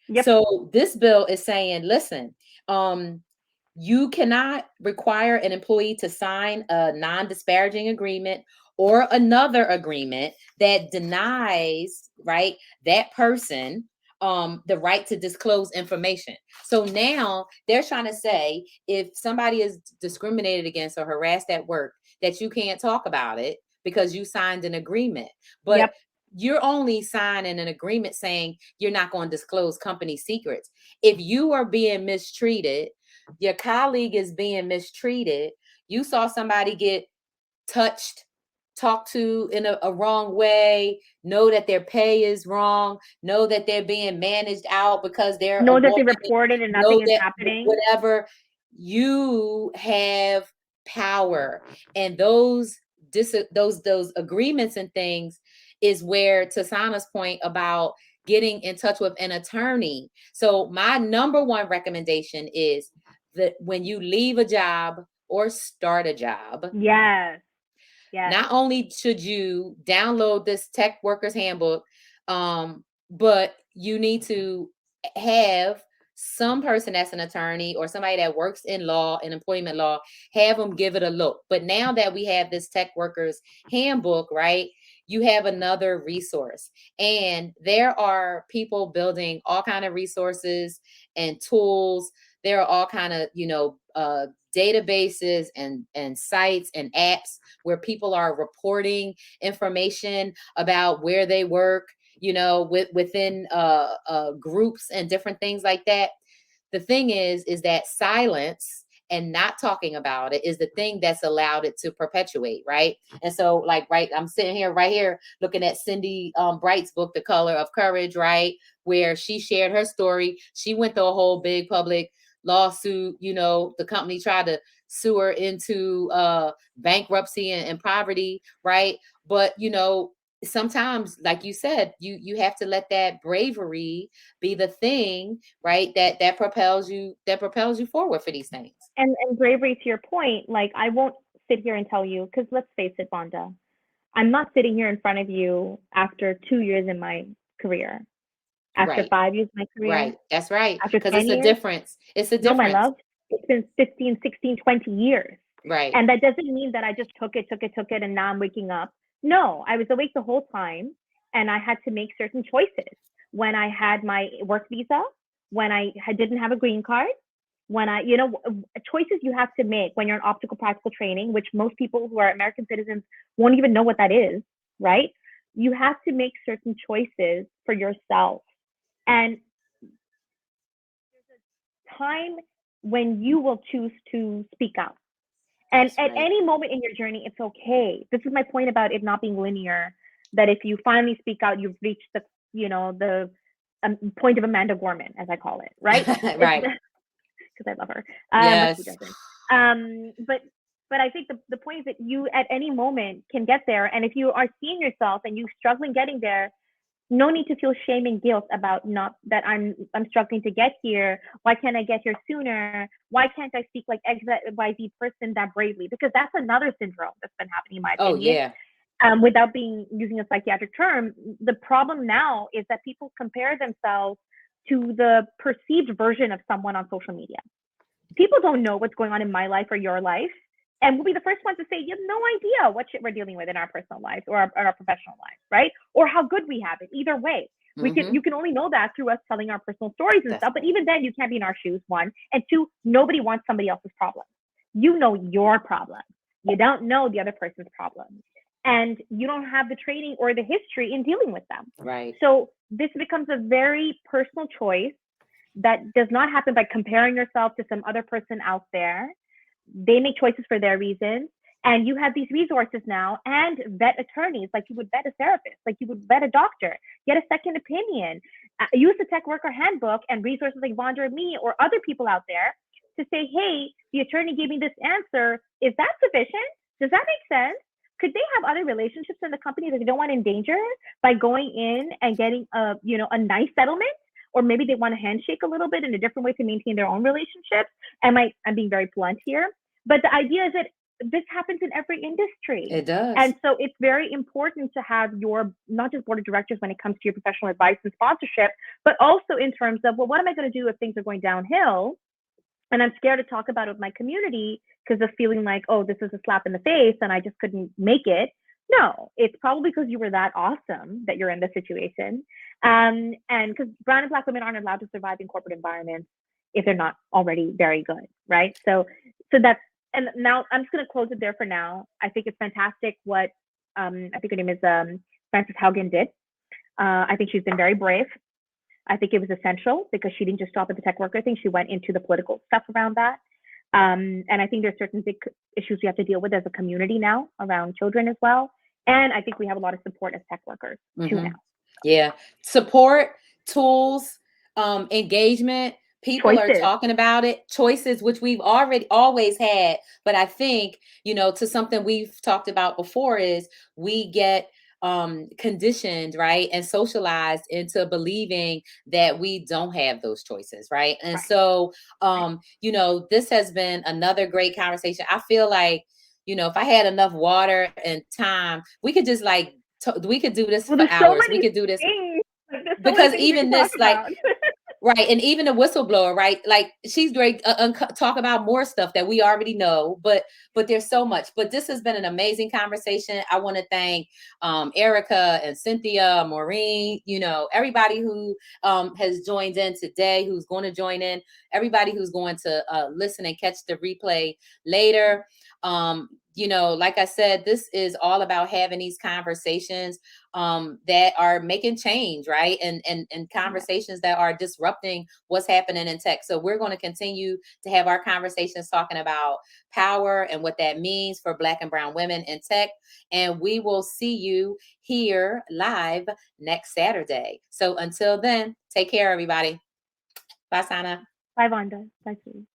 Yep. So this bill is saying, listen, you cannot require an employee to sign a non-disparaging agreement or another agreement that denies, right, that person the right to disclose information. So now they're trying to say, if somebody is discriminated against or harassed at work, that you can't talk about it because you signed an agreement. But you're only signing an agreement saying you're not going to disclose company secrets. If you are being mistreated, your colleague is being mistreated, you saw somebody get touched, talked to in a wrong way, know that their pay is wrong, know that they're being managed out because they're a Know that woman, they reported and know nothing is that happening. whatever, you have power. And those those agreements and things is where, to Sana's point about getting in touch with an attorney. So my number one recommendation is that when you leave a job or start a job, Yes. Yes. not only should you download this tech workers handbook, but you need to have some person that's an attorney or somebody that works in law and employment law, have them give it a look. But now that we have this tech workers handbook, right, you have another resource. And there are people building all kind of resources and tools. There are all kind of, databases and sites and apps where people are reporting information about where they work, within groups and different things like that. The thing is that silence and not talking about it is the thing that's allowed it to perpetuate, right? And so, like, right, I'm sitting here right here looking at Cindy Bright's book, The Color of Courage, right, where she shared her story. She went through a whole big public lawsuit. The company tried to sue her into bankruptcy and poverty, right? But sometimes, like you said, you have to let that bravery be the thing, right, that propels you forward for these things. And bravery, to your point, like, I won't sit here and tell you, because let's face it, Vonda, I'm not sitting here in front of you after 2 years in my career, after Right. 5 years in my career, Right. That's right. after Because 10 it's a years. difference. It's a No, my difference. love, it's been 15, 16, 20 years. Right. And that doesn't mean that I just took it, and now I'm waking up. No, I was awake the whole time, and I had to make certain choices. When I had my work visa, when I didn't have a green card, when choices you have to make when you're in optical practical training, which most people who are American citizens won't even know what that is, right? You have to make certain choices for yourself. And there's a time when you will choose to speak out. And That's at right. any moment in your journey, it's okay. This is my point about it not being linear, that if you finally speak out, you've reached the point of Amanda Gorman, as I call it, right? Right. Because I love her, but she Yes. doesn't. But I think the point is that you at any moment can get there. And if you are seeing yourself and you're struggling getting there, no need to feel shame and guilt about not that I'm struggling to get here. Why can't I get here sooner? Why can't I speak like XYZ person that bravely? Because that's another syndrome that's been happening, in my Oh, opinion. yeah. Without using a psychiatric term, the problem now is that people compare themselves to the perceived version of someone on social media. People don't know what's going on in my life or your life, and we'll be the first ones to say you have no idea what shit we're dealing with in our personal lives or our professional lives, right? Or how good we have it. Either way, you can only know that through us telling our personal stories and stuff. But even then, you can't be in our shoes. One, and two, nobody wants somebody else's problem. You know your problem. You don't know the other person's problem, and you don't have the training or the history in dealing with them. Right. So this becomes a very personal choice that does not happen by comparing yourself to some other person out there. They make choices for their reasons. And you have these resources now and vet attorneys like you would vet a therapist, like you would vet a doctor, get a second opinion, use the tech worker handbook and resources like Vonda or me or other people out there to say, hey, the attorney gave me this answer. Is that sufficient? Does that make sense? Could they have other relationships in the company that they don't want to endanger by going in and getting a nice settlement? Or maybe they want to handshake a little bit in a different way to maintain their own relationships. I'm being very blunt here, but the idea is that this happens in every industry. It does. And so it's very important to have your, not just board of directors when it comes to your professional advice and sponsorship, but also in terms of, well, what am I going to do if things are going downhill? And I'm scared to talk about it with my community because of feeling like, oh, this is a slap in the face and I just couldn't make it. No, it's probably because you were that awesome that you're in this situation. And because brown and black women aren't allowed to survive in corporate environments if they're not already very good, right? So that's, and now I'm just going to close it there for now. I think it's fantastic what I think her name is Frances Haugen did. I think she's been very brave. I think it was essential because she didn't just stop at the tech worker thing. She went into the political stuff around that. And I think there's certain big issues we have to deal with as a community now around children as well. And I think we have a lot of support as tech workers too now. Yeah. Support, tools, engagement. People are Choices. talking about it. Choices, which we've already always had. But I think, to something we've talked about before is we get conditioned, right, and socialized into believing that we don't have those choices, right? And Right. so this has been another great conversation. I feel like, if I had enough water and time, we could just we could do this for hours. We could do this because even this, like, right. And even a whistleblower, right? Like, she's great, talk about more stuff that we already know, but there's so much. But this has been an amazing conversation. I want to thank Erica and Cynthia, Maureen, everybody who has joined in today, who's going to join in, everybody who's going to listen and catch the replay later. Like I said, this is all about having these conversations that are making change, right? And conversations that are disrupting what's happening in tech. So we're going to continue to have our conversations talking about power and what that means for Black and brown women in tech. And we will see you here live next Saturday. So until then, take care, everybody. Bye, Sana. Bye, Vonda. Bye, Sue.